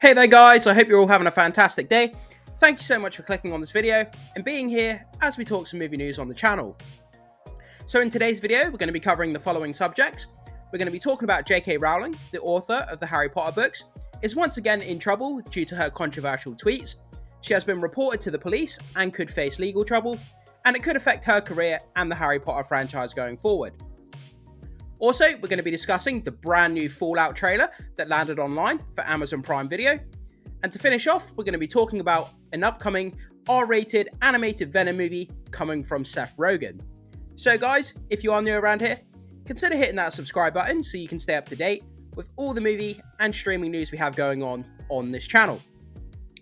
Hey there guys, I hope you're all having a fantastic day. Thank you so much for clicking on this video and being here as we talk some movie news on the channel. So in today's video, we're going to be covering the following subjects. We're going to be talking about J.K. Rowling, the author of the Harry Potter books, is once again in trouble due to her controversial tweets. She has been reported to the police and could face legal trouble, and it could affect her career and the Harry Potter franchise going forward. Also, we're going to be discussing the brand new Fallout trailer that landed online for Amazon Prime Video. And to finish off, we're going to be talking about an upcoming R-rated animated Venom movie coming from Seth Rogen. So guys, if you are new around here, consider hitting that subscribe button so you can stay up to date with all the movie and streaming news we have going on this channel.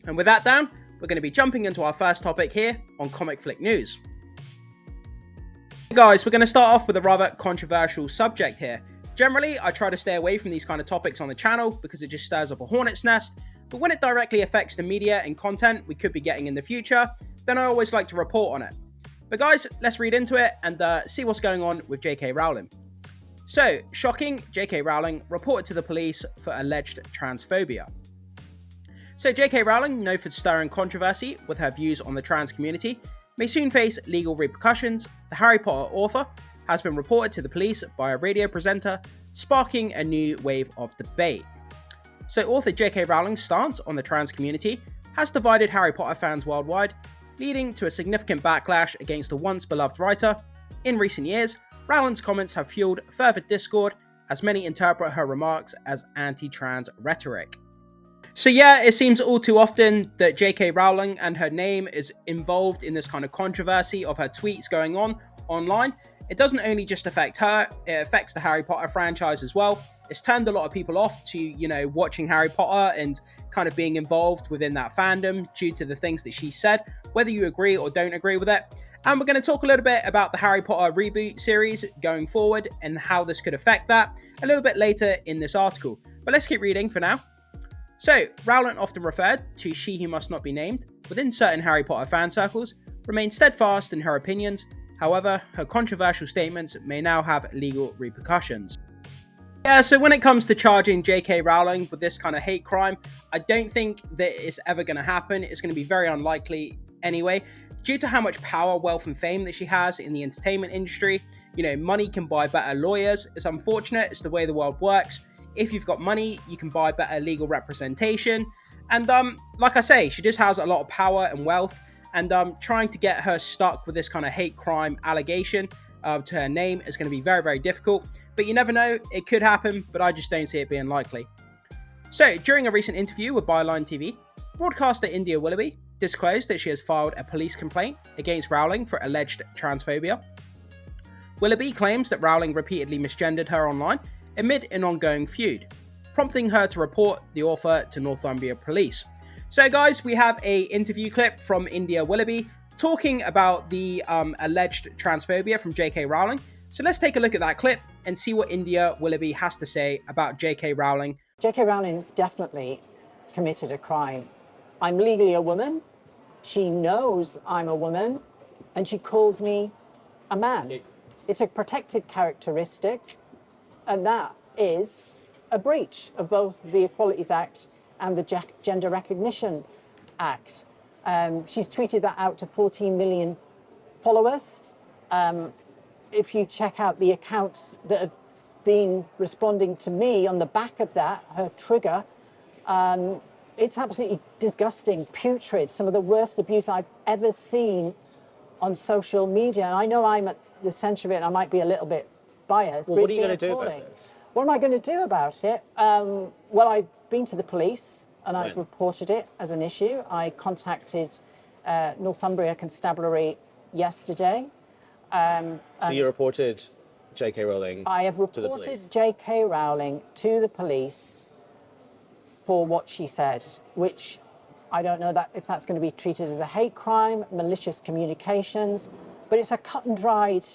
And with that down, we're going to be jumping into our first topic here on Comic Flick News. Guys, we're going to start off with a rather controversial subject here. Generally, I try to stay away from these kind of topics on the channel because it just stirs up a hornet's nest, but when it directly affects the media and content we could be getting in the future, then I always like to report on it. But guys, let's read into it and see what's going on with J.K. Rowling. So, shocking, J.K. Rowling reported to the police for alleged transphobia. So J.K. Rowling, known for stirring controversy with her views on the trans community, may soon face legal repercussions. The Harry Potter author has been reported to the police by a radio presenter, sparking a new wave of debate. So author J.K. Rowling's stance on the trans community has divided Harry Potter fans worldwide, leading to a significant backlash against the once beloved writer. In recent years, Rowling's comments have fueled further discord, as many interpret her remarks as anti-trans rhetoric. So yeah, it seems all too often that J.K. Rowling and her name is involved in this kind of controversy of her tweets going on online. It doesn't only just affect her, it affects the Harry Potter franchise as well. It's turned a lot of people off to, watching Harry Potter and kind of being involved within that fandom due to the things that she said, whether you agree or don't agree with it. And we're going to talk a little bit about the Harry Potter reboot series going forward and how this could affect that a little bit later in this article. But let's keep reading for now. So, Rowling, often referred to she who must not be named, within certain Harry Potter fan circles, remains steadfast in her opinions. However, her controversial statements may now have legal repercussions. Yeah, so when it comes to charging J.K. Rowling with this kind of hate crime, I don't think that it's ever going to happen. It's going to be very unlikely anyway. Due to how much power, wealth and fame that she has in the entertainment industry, money can buy better lawyers. It's unfortunate, it's the way the world works. If you've got money, you can buy better legal representation. And like I say, she just has a lot of power and wealth. And trying to get her stuck with this kind of hate crime allegation to her name is going to be very, very difficult. But you never know, it could happen, but I just don't see it being likely. So, during a recent interview with Byline TV, broadcaster India Willoughby disclosed that she has filed a police complaint against Rowling for alleged transphobia. Willoughby claims that Rowling repeatedly misgendered her online amid an ongoing feud, prompting her to report the author to Northumbria Police. So guys, we have an interview clip from India Willoughby talking about the alleged transphobia from J.K. Rowling. So let's take a look at that clip and see what India Willoughby has to say about J.K. Rowling. J.K. Rowling has definitely committed a crime. I'm legally a woman. She knows I'm a woman, and she calls me a man. It's a protected characteristic. And that is a breach of both the Equalities Act and the Gender Recognition Act. She's tweeted that out to 14 million followers. If you check out the accounts that have been responding to me on the back of that, her trigger, it's absolutely disgusting, putrid, some of the worst abuse I've ever seen on social media. And I know I'm at the centre of it and I might be a little bit biased. Well, what are you going to do about this? What am I going to do about it? Well, I've been to the police and I've reported it as an issue. I contacted Northumbria Constabulary yesterday. So you reported J.K. Rowling I have reported J.K. Rowling to the police for what she said, which I don't know if that's going to be treated as a hate crime, malicious communications, but it's a cut and dried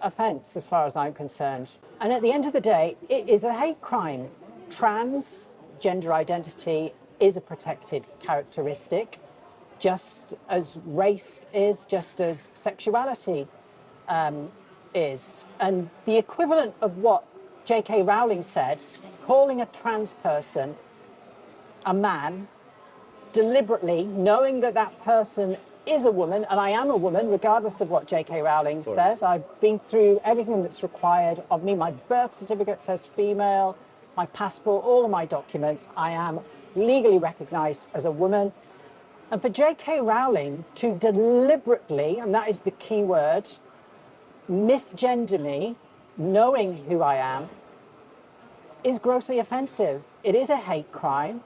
offence as far as I'm concerned. And at the end of the day, it is a hate crime. Trans gender identity is a protected characteristic, just as race is, just as sexuality is. And the equivalent of what J.K. Rowling said, calling a trans person a man deliberately, knowing that that person is a woman, and I am a woman, regardless of what J.K. Rowling says. I've been through everything that's required of me. My birth certificate says female, my passport, all of my documents. I am legally recognized as a woman. And for J.K. Rowling to deliberately, and that is the key word, misgender me, knowing who I am, is grossly offensive. It is a hate crime,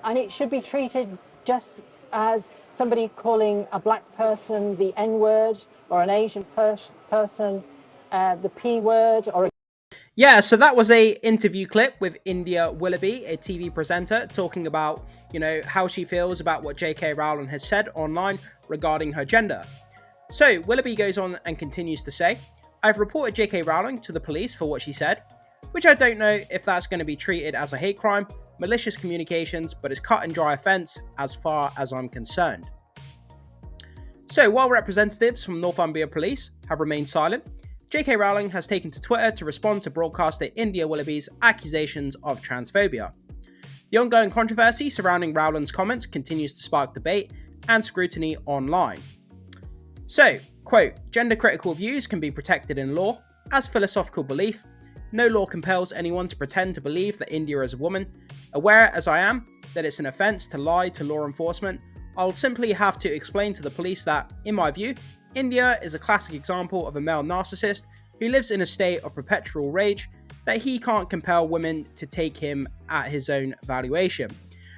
and it should be treated just as somebody calling a black person the N-word, or an Asian person the P-word, or Yeah, so that was a interview clip with India Willoughby, a TV presenter, talking about, how she feels about what J.K. Rowling has said online regarding her gender. So Willoughby goes on and continues to say, "I've reported J.K. Rowling to the police for what she said, which I don't know if that's going to be treated as a hate crime, malicious communications, but it's cut and dry offence as far as I'm concerned." So while representatives from Northumbria Police have remained silent, J.K. Rowling has taken to Twitter to respond to broadcaster India Willoughby's accusations of transphobia. The ongoing controversy surrounding Rowling's comments continues to spark debate and scrutiny online. So, quote, "Gender critical views can be protected in law. As philosophical belief, no law compels anyone to pretend to believe that India is a woman. Aware as I am that it's an offence to lie to law enforcement, I'll simply have to explain to the police that, in my view, India is a classic example of a male narcissist who lives in a state of perpetual rage that he can't compel women to take him at his own valuation."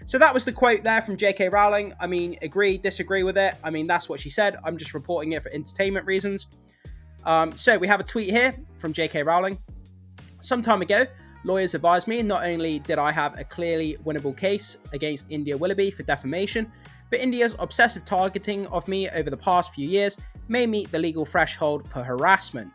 So that was the quote there from J.K. Rowling. I mean, agree, disagree with it. I mean, that's what she said. I'm just reporting it for entertainment reasons. So we have a tweet here from J.K. Rowling. "Some time ago, lawyers advised me not only did I have a clearly winnable case against India Willoughby for defamation, but India's obsessive targeting of me over the past few years may meet the legal threshold for harassment."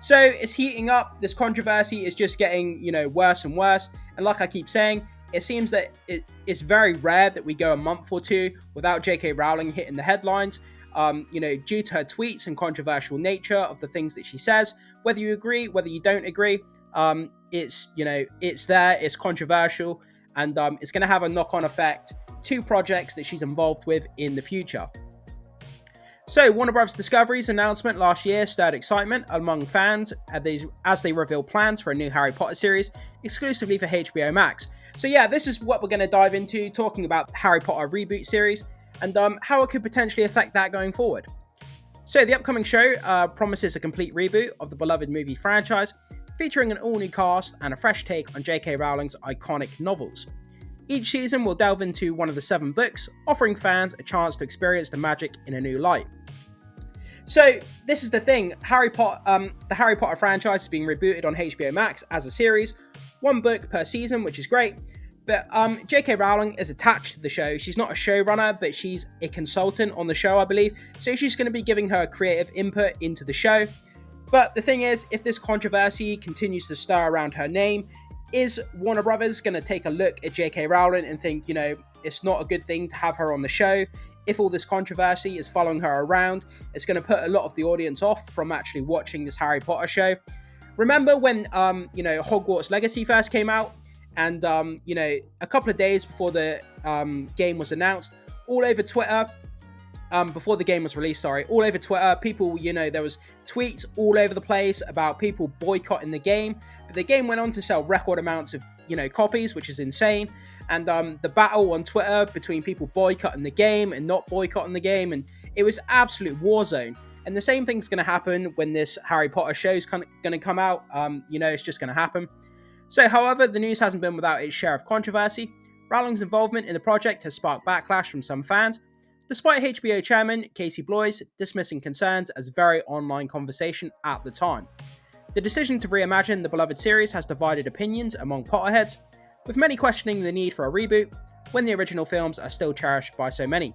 So it's heating up. This controversy is just getting, worse and worse. And like I keep saying, it seems that it's very rare that we go a month or two without J.K. Rowling hitting the headlines, due to her tweets and controversial nature of the things that she says. Whether you agree, whether you don't agree, it's there, it's controversial, and it's going to have a knock-on effect to projects that she's involved with in the future. So, Warner Bros. Discovery's announcement last year stirred excitement among fans as they revealed plans for a new Harry Potter series exclusively for HBO Max. So yeah, this is what we're going to dive into, talking about the Harry Potter reboot series and how it could potentially affect that going forward. So the upcoming show promises a complete reboot of the beloved movie franchise, featuring an all-new cast and a fresh take on J.K. Rowling's iconic novels. Each season will delve into one of the 7 books, offering fans a chance to experience the magic in a new light. So this is the thing, the Harry Potter franchise is being rebooted on HBO Max as a series, 1 book per season, which is great. But J.K. Rowling is attached to the show. She's not a showrunner, but she's a consultant on the show, I believe. So she's going to be giving her creative input into the show. But the thing is, if this controversy continues to stir around her name, is Warner Brothers going to take a look at J.K. Rowling and think, it's not a good thing to have her on the show? If all this controversy is following her around, it's going to put a lot of the audience off from actually watching this Harry Potter show. Remember when, Hogwarts Legacy first came out? And, a couple of days before the game was announced, all over Twitter, before the game was released, all over Twitter, people, there was tweets all over the place about people boycotting the game. But the game went on to sell record amounts of, copies, which is insane. And the battle on Twitter between people boycotting the game and not boycotting the game, and it was absolute war zone. And the same thing's going to happen when this Harry Potter show is going to come out. It's just going to happen. So, however, the news hasn't been without its share of controversy. Rowling's involvement in the project has sparked backlash from some fans, despite HBO chairman Casey Bloys dismissing concerns as very online conversation at the time. The decision to reimagine the beloved series has divided opinions among Potterheads, with many questioning the need for a reboot when the original films are still cherished by so many.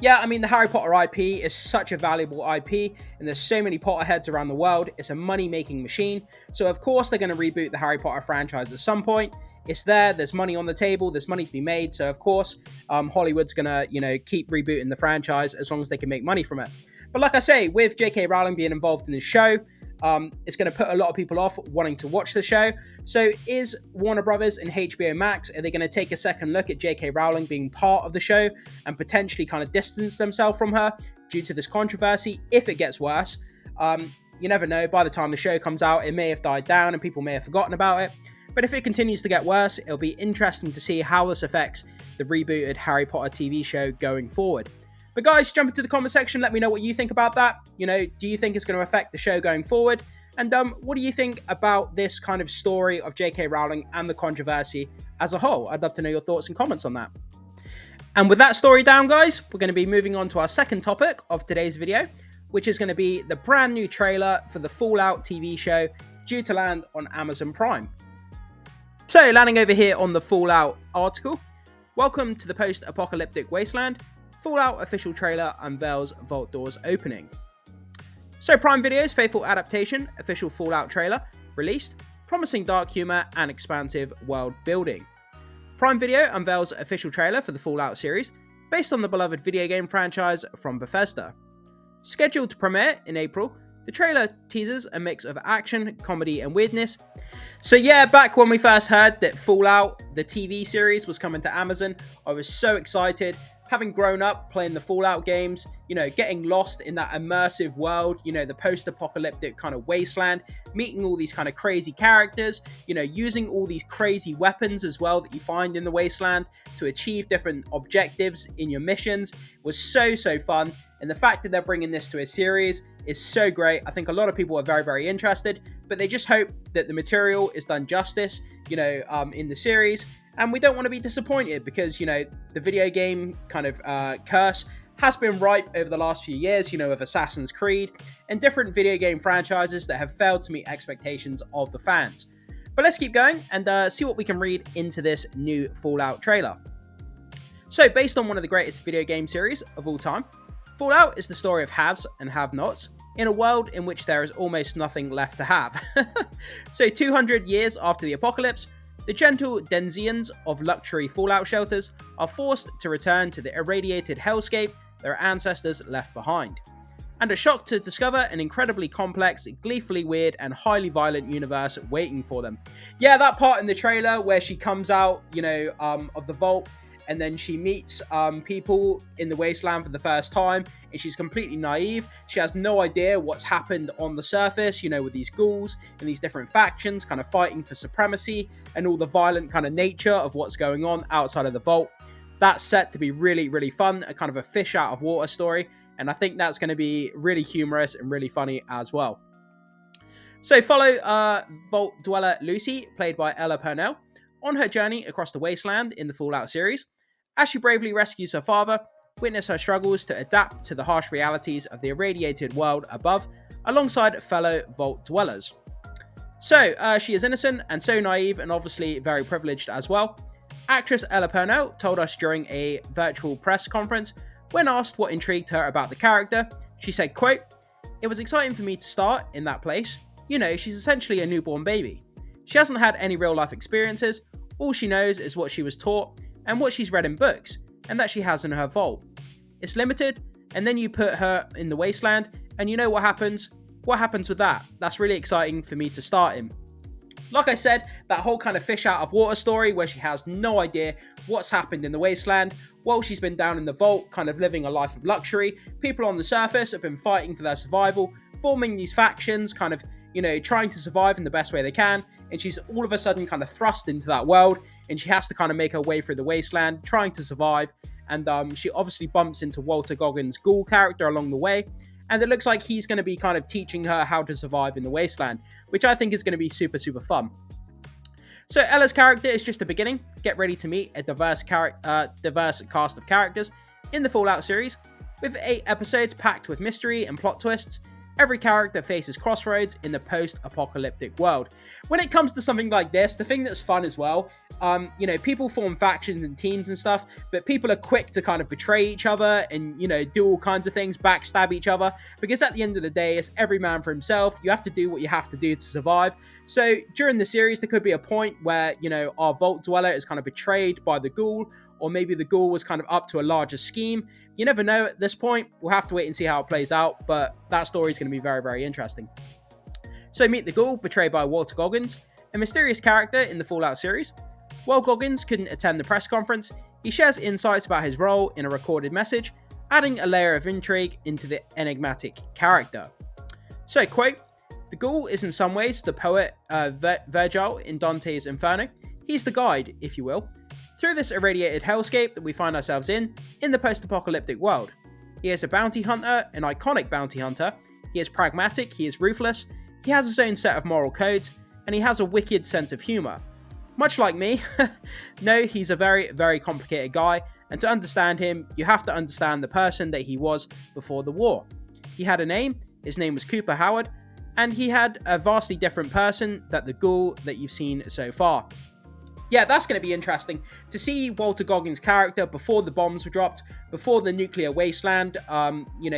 Yeah, the Harry Potter IP is such a valuable IP, and there's so many Potterheads around the world. It's a money-making machine, so of course they're going to reboot the Harry Potter franchise at some point. It's there's money on the table, there's money to be made, so of course Hollywood's going to, keep rebooting the franchise as long as they can make money from it. But like I say, with J.K. Rowling being involved in the show, it's going to put a lot of people off wanting to watch the show. So is Warner Brothers and HBO Max, are they going to take a second look at J.K. Rowling being part of the show and potentially kind of distance themselves from her due to this controversy if it gets worse? You never know. By the time the show comes out, it may have died down and people may have forgotten about it. But if it continues to get worse, it'll be interesting to see how this affects the rebooted Harry Potter TV show going forward. But guys, jump into the comment section. Let me know what you think about that. You know, do you think it's going to affect the show going forward? And what do you think about this kind of story of J.K. Rowling and the controversy as a whole? I'd love to know your thoughts and comments on that. And with that story down, guys, we're going to be moving on to our second topic of today's video, which is going to be the brand new trailer for the Fallout TV show due to land on Amazon Prime. So, landing over here on the Fallout article, welcome to the post-apocalyptic wasteland. Fallout official trailer unveils vault doors opening. So, Prime Video's faithful adaptation, official Fallout trailer, released, promising dark humor and expansive world building. Prime Video unveils official trailer for the Fallout series, based on the beloved video game franchise from Bethesda. Scheduled to premiere in April, the trailer teases a mix of action, comedy, and weirdness. So yeah, back when we first heard that Fallout, the TV series, was coming to Amazon, I was so excited. Having grown up playing the Fallout games, you know, getting lost in that immersive world, you know, the post-apocalyptic kind of wasteland, meeting all these kind of crazy characters, you know, using all these crazy weapons as well that you find in the wasteland to achieve different objectives in your missions was so fun. And the fact that they're bringing this to a series is so great. I think a lot of people are very interested, but they just hope that the material is done justice, you know, in the series. And we don't want to be disappointed because, you know, the video game kind of curse has been ripe over the last few years, you know, with Assassin's Creed and different video game franchises that have failed to meet expectations of the fans. But let's keep going and see what we can read into this new Fallout trailer. So, based on one of the greatest video game series of all time, Fallout is the story of haves and have-nots in a world in which there is almost nothing left to have. So 200 years after the apocalypse, the gentle denizens of luxury Fallout shelters are forced to return to the irradiated hellscape their ancestors left behind, and are shocked to discover an incredibly complex, gleefully weird, and highly violent universe waiting for them. Yeah, that part in the trailer where she comes out, you know, of the vault, and then she meets people in the wasteland for the first time, and she's completely naive. She has no idea what's happened on the surface, you know, with these ghouls and these different factions kind of fighting for supremacy and all the violent kind of nature of what's going on outside of the vault. That's set to be really fun, a kind of a fish out of water story, and I think that's going to be really humorous and really funny as well. So follow Vault Dweller Lucy, played by Ella Purnell, on her journey across the wasteland in the Fallout series, as she bravely rescues her father, witness her struggles to adapt to the harsh realities of the irradiated world above, alongside fellow Vault Dwellers. So, she is innocent and so naive and obviously very privileged as well. Actress Ella Purnell told us during a virtual press conference, when asked what intrigued her about the character, she said, quote, "It was exciting for me to start in that place. You know, she's essentially a newborn baby. She hasn't had any real life experiences. All she knows is what she was taught and what she's read in books, and that she has in her vault. It's limited, and then you put her in the wasteland, and you know what happens? What happens with that? That's really exciting for me to start in." Like I said, that whole kind of fish out of water story where she has no idea what's happened in the wasteland while she's been down in the vault, kind of living a life of luxury. People on the surface have been fighting for their survival, forming these factions, kind of, you know, trying to survive in the best way they can. And she's all of a sudden kind of thrust into that world, and she has to kind of make her way through the wasteland, trying to survive. And she obviously bumps into Walter Goggins' ghoul character along the way. And it looks like he's going to be kind of teaching her how to survive in the wasteland, which I think is going to be super fun. So Ella's character is just the beginning. Get ready to meet a diverse cast of characters in the Fallout series, with 8 episodes packed with mystery and plot twists. Every character faces crossroads in the post-apocalyptic world. When it comes to something like this, the thing that's fun as well, you know, people form factions and teams and stuff, but people are quick to kind of betray each other and, you know, do all kinds of things, backstab each other, because at the end of the day, it's every man for himself. You have to do what you have to do to survive. So during the series, there could be a point where, you know, our Vault Dweller is kind of betrayed by the ghoul, or maybe the ghoul was kind of up to a larger scheme. You never know at this point. We'll have to wait and see how it plays out, but that story is going to be very interesting. So meet the Ghoul, portrayed by Walter Goggins, a mysterious character in the Fallout series. While Goggins couldn't attend the press conference, he shares insights about his role in a recorded message, adding a layer of intrigue into the enigmatic character. So, quote, "The Ghoul is in some ways the poet Virgil in Dante's Inferno. He's the guide, if you will, through this irradiated hellscape that we find ourselves in the post-apocalyptic world. He is a bounty hunter, an iconic bounty hunter. He is pragmatic, he is ruthless, he has his own set of moral codes, and he has a wicked sense of humour. Much like me, no, he's a very, very complicated guy, and to understand him, you have to understand the person that he was before the war. He had a name, his name was Cooper Howard, and he had a vastly different person than the Ghoul that you've seen so far." Yeah, that's going to be interesting to see Walter Goggins' character before the bombs were dropped, before the nuclear wasteland,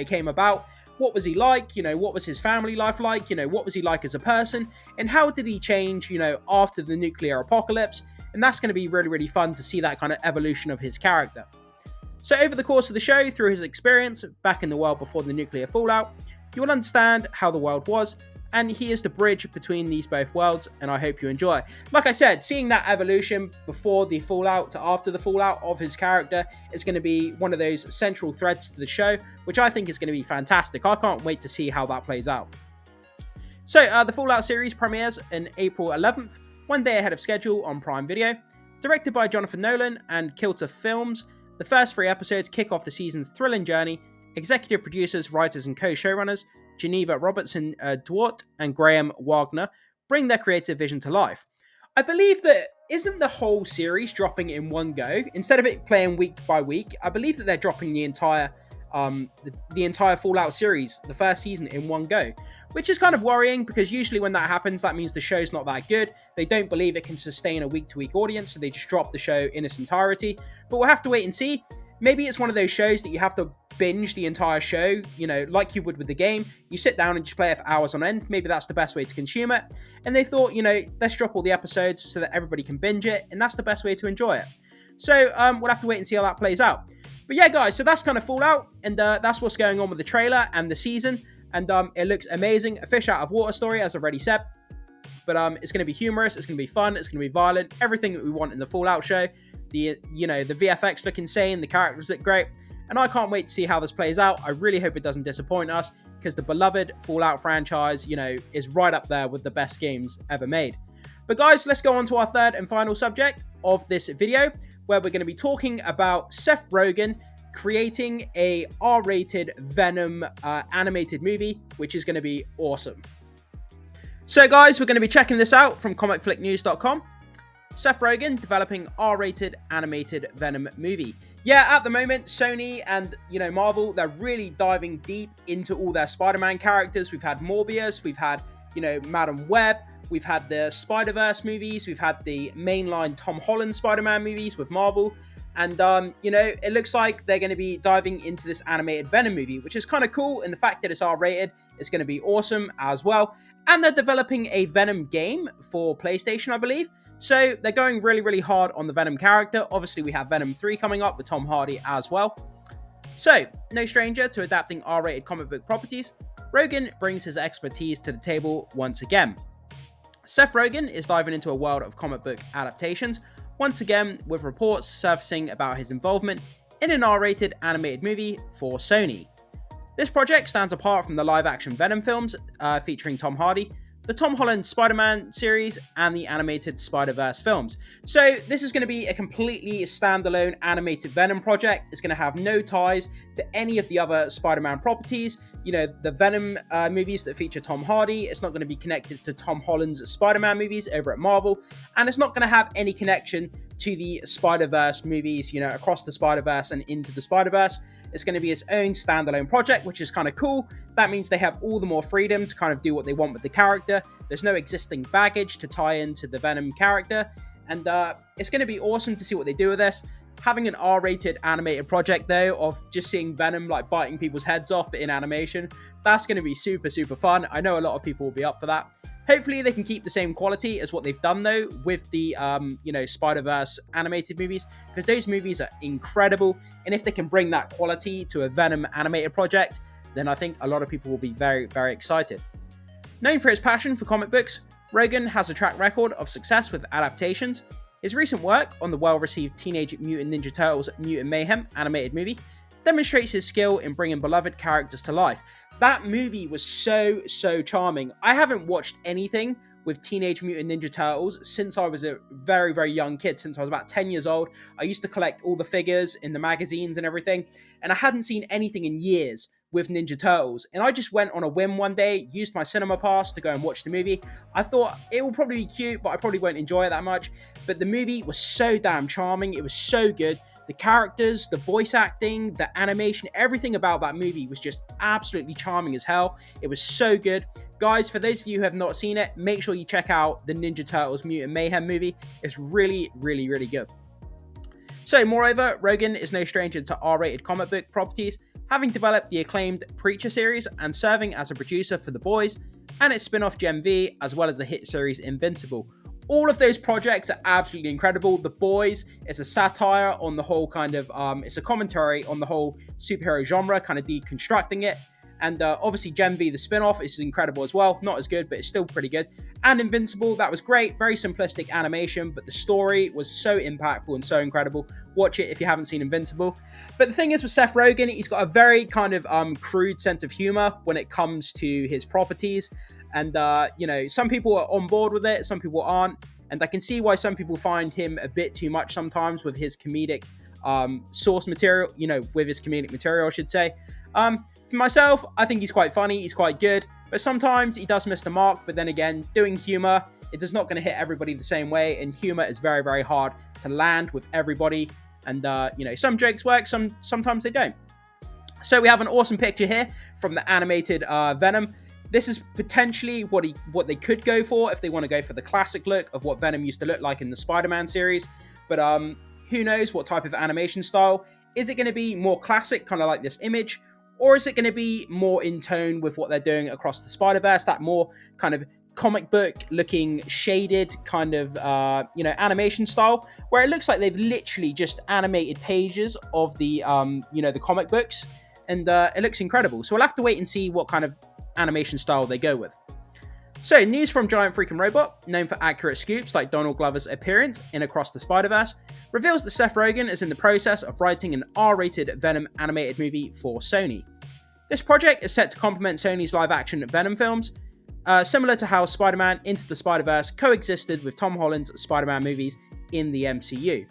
came about. What was he like? What was his family life like? What was he like as a person? And how did he change, after the nuclear apocalypse? And that's going to be really, really fun to see that kind of evolution of his character. So over the course of the show, through his experience back in the world before the nuclear fallout, you will understand how the world was, and he is the bridge between these both worlds, and I hope you enjoy. Like I said, seeing that evolution before the fallout to after the fallout of his character is going to be one of those central threads to the show, which I think is going to be fantastic. I can't wait to see how that plays out. So, the Fallout series premieres on April 11th, one day ahead of schedule on Prime Video. Directed by Jonathan Nolan and Kilter Films, the first 3 episodes kick off the season's thrilling journey. Executive producers, writers, and co-showrunners Geneva Robertson Dwart and Graham Wagner bring their creative vision to life. I believe that isn't the whole series dropping in one go? Instead of it playing week by week, I believe that they're dropping the entire Fallout series, the first season, in one go, which is kind of worrying because usually when that happens, that means the show's not that good. They don't believe it can sustain a week-to-week audience, so they just drop the show in its entirety. But we'll have to wait and see. Maybe it's one of those shows that you have to binge the entire show, like you would with the game. You sit down and just play it for hours on end. Maybe that's the best way to consume it. And they thought, let's drop all the episodes so that everybody can binge it, and that's the best way to enjoy it. So we'll have to wait and see how that plays out. But yeah, guys, so that's kind of Fallout, and that's what's going on with the trailer and the season. And it looks amazing. A fish out of water story, as I've already said. But it's going to be humorous, it's going to be fun, it's going to be violent, everything that we want in the Fallout show. The VFX look insane, the characters look great, and I can't wait to see how this plays out. I really hope it doesn't disappoint us, because the beloved Fallout franchise, is right up there with the best games ever made. But guys, let's go on to our third and final subject of this video, where we're going to be talking about Seth Rogen creating a R-rated Venom animated movie, which is going to be awesome. So guys, we're going to be checking this out from comicflicknews.com. Seth Rogen developing R-rated animated Venom movie. Yeah, at the moment, Sony and, Marvel, they're really diving deep into all their Spider-Man characters. We've had Morbius, we've had, Madam Web, we've had the Spider-Verse movies, we've had the mainline Tom Holland Spider-Man movies with Marvel. And, it looks like they're going to be diving into this animated Venom movie, which is kind of cool. And the fact that it's R-rated is going to be awesome as well. And they're developing a Venom game for PlayStation, I believe. So they're going really, really hard on the Venom character. Obviously, we have Venom 3 coming up with Tom Hardy as well. So, no stranger to adapting R-rated comic book properties, Rogen brings his expertise to the table once again. Seth Rogen is diving into a world of comic book adaptations, once again with reports surfacing about his involvement in an R-rated animated movie for Sony. This project stands apart from the live-action Venom films featuring Tom Hardy, the Tom Holland Spider-Man series, and the animated Spider-Verse films. So this is going to be a completely standalone animated Venom project. It's going to have no ties to any of the other Spider-Man properties. The Venom movies that feature Tom Hardy, it's not going to be connected to Tom Holland's Spider-Man movies over at Marvel, and it's not going to have any connection to the Spider-Verse movies, across the Spider-Verse and into the Spider-Verse. It's going to be its own standalone project, which is kind of cool. That means they have all the more freedom to kind of do what they want with the character. There's no existing baggage to tie into the Venom character. And it's going to be awesome to see what they do with this. Having an R-rated animated project, though, of just seeing Venom like biting people's heads off but in animation, that's going to be super, super fun. I know a lot of people will be up for that. Hopefully they can keep the same quality as what they've done, though, with the, Spider-Verse animated movies, because those movies are incredible. And if they can bring that quality to a Venom animated project, then I think a lot of people will be very, very excited. Known for his passion for comic books, Rogan has a track record of success with adaptations. His recent work on the well-received Teenage Mutant Ninja Turtles Mutant Mayhem animated movie demonstrates his skill in bringing beloved characters to life. That movie was so charming. I haven't watched anything with Teenage Mutant Ninja Turtles since I was a very young kid, since I was about 10 years old. I used to collect all the figures in the magazines and everything, and I hadn't seen anything in years with Ninja Turtles. And I just went on a whim one day, used my cinema pass to go and watch the movie. I thought it will probably be cute, but I probably won't enjoy it that much. But the movie was so damn charming. It was so good. The characters, the voice acting, the animation, everything about that movie was just absolutely charming as hell. It was so good. Guys, for those of you who have not seen it, make sure you check out the Ninja Turtles Mutant Mayhem movie. It's really good. So, moreover, Rogan is no stranger to R-rated comic book properties, having developed the acclaimed Preacher series and serving as a producer for The Boys and its spin-off Gen V, as well as the hit series Invincible. All of those projects are absolutely incredible. The Boys is a satire on the whole kind of, it's a commentary on the whole superhero genre, kind of deconstructing it. And obviously Gen V, the spin-off, is incredible as well. Not as good, but it's still pretty good. And Invincible, that was great. Very simplistic animation, but the story was so impactful and so incredible. Watch it if you haven't seen Invincible. But the thing is with Seth Rogen, he's got a very kind of crude sense of humor when it comes to his properties. And, you know, some people are on board with it, some people aren't. And I can see why some people find him a bit too much sometimes with his comedic source material, you know, with his comedic material, I should say. For myself, I think he's quite funny, he's quite good, but sometimes he does miss the mark. But then again, doing humor, it is not going to hit everybody the same way, and humor is very hard to land with everybody. And, you know, some jokes work, sometimes they don't. So we have an awesome picture here from the animated Venom. This is potentially what they could go for if they want to go for the classic look of what Venom used to look like in the Spider-Man series. But who knows what type of animation style. Is it going to be more classic, kind of like this image? Or is it going to be more in tone with what they're doing across the Spider-Verse, that more kind of comic book looking shaded kind of, you know, animation style, where it looks like they've literally just animated pages of the, you know, the comic books, and it looks incredible. So we'll have to wait and see what kind of animation style they go with. So, news from Giant Freaking Robot, known for accurate scoops like Donald Glover's appearance in Across the Spider-Verse, reveals that Seth Rogen is in the process of writing an R-rated Venom animated movie for Sony. This project is set to complement Sony's live-action Venom films, similar to how Spider-Man Into the Spider-Verse coexisted with Tom Holland's Spider-Man movies in the MCU.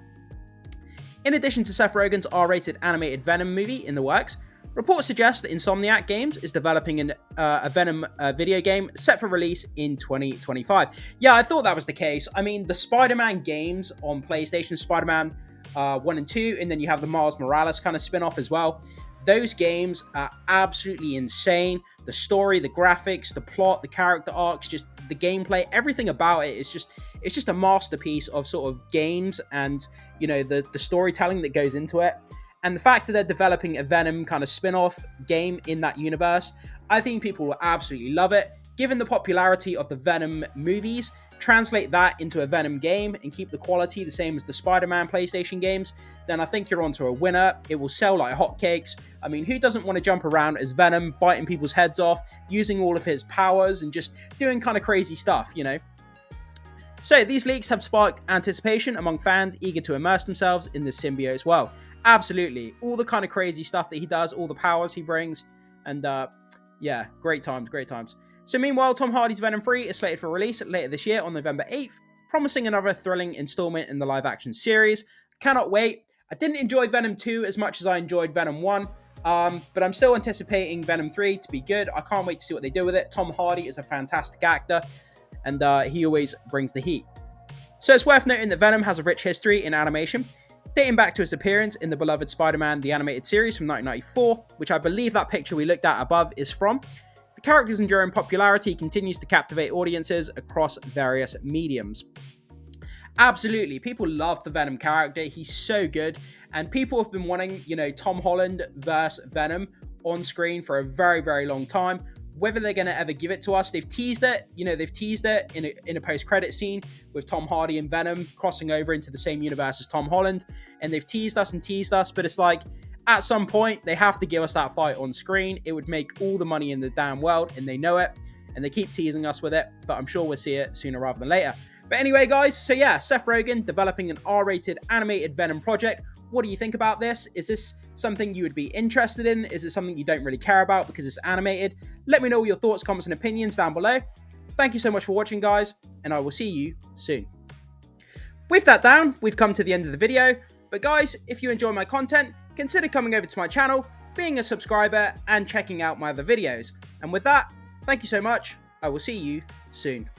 In addition to Seth Rogen's R-rated animated Venom movie in the works, reports suggest that Insomniac Games is developing a Venom video game set for release in 2025. Yeah, I thought that was the case. I mean, the Spider-Man games on PlayStation, Spider-Man 1 and 2, and then you have the Miles Morales kind of spin-off as well. Those games are absolutely insane. The story, the graphics, the plot, the character arcs, just the gameplay, everything about it is it's just a masterpiece of sort of games and, you know, the storytelling that goes into it. And the fact that they're developing a Venom kind of spin-off game in that universe, I think people will absolutely love it. Given the popularity of the Venom movies, translate that into a Venom game and keep the quality the same as the Spider-Man PlayStation games, then I think you're onto a winner. It will sell like hotcakes. I mean, who doesn't want to jump around as Venom, biting people's heads off, using all of his powers and just doing kind of crazy stuff, you know? So these leaks have sparked anticipation among fans eager to immerse themselves in this symbiote's world. Absolutely. All the kind of crazy stuff that he does, all the powers he brings, and yeah, great times. So meanwhile, Tom Hardy's Venom 3 is slated for release later this year on November 8th, promising another thrilling installment in the live-action series. Cannot wait. I didn't enjoy Venom 2 as much as I enjoyed Venom 1, but I'm still anticipating Venom 3 to be good. I can't wait to see what they do with it. Tom Hardy is a fantastic actor, and he always brings the heat. So it's worth noting that Venom has a rich history in animation, dating back to his appearance in the beloved Spider-Man the Animated Series from 1994, which I believe that picture we looked at above is from. The character's enduring popularity continues to captivate audiences across various mediums. Absolutely, people love the Venom character. He's so good, and people have been wanting, you know, Tom Holland versus Venom on screen for a very long time. Whether they're going to ever give it to us, they've teased it. You know, they've teased it in a post-credit scene with Tom Hardy and Venom crossing over into the same universe as Tom Holland, and they've teased us, but it's like, at some point, they have to give us that fight on screen. It would make all the money in the damn world, and they know it. and they keep teasing us with it, but I'm sure we'll see it sooner rather than later. But anyway, guys, so yeah, Seth Rogen developing an R-rated animated Venom project. What do you think about this? Is this something you would be interested in? Is it something you don't really care about because it's animated? Let me know your thoughts, comments, and opinions down below. Thank you so much for watching, guys, and I will see you soon. With that down, we've come to the end of the video. But guys, if you enjoy my content, consider coming over to my channel, being a subscriber, and checking out my other videos. And with that, thank you so much. I will see you soon.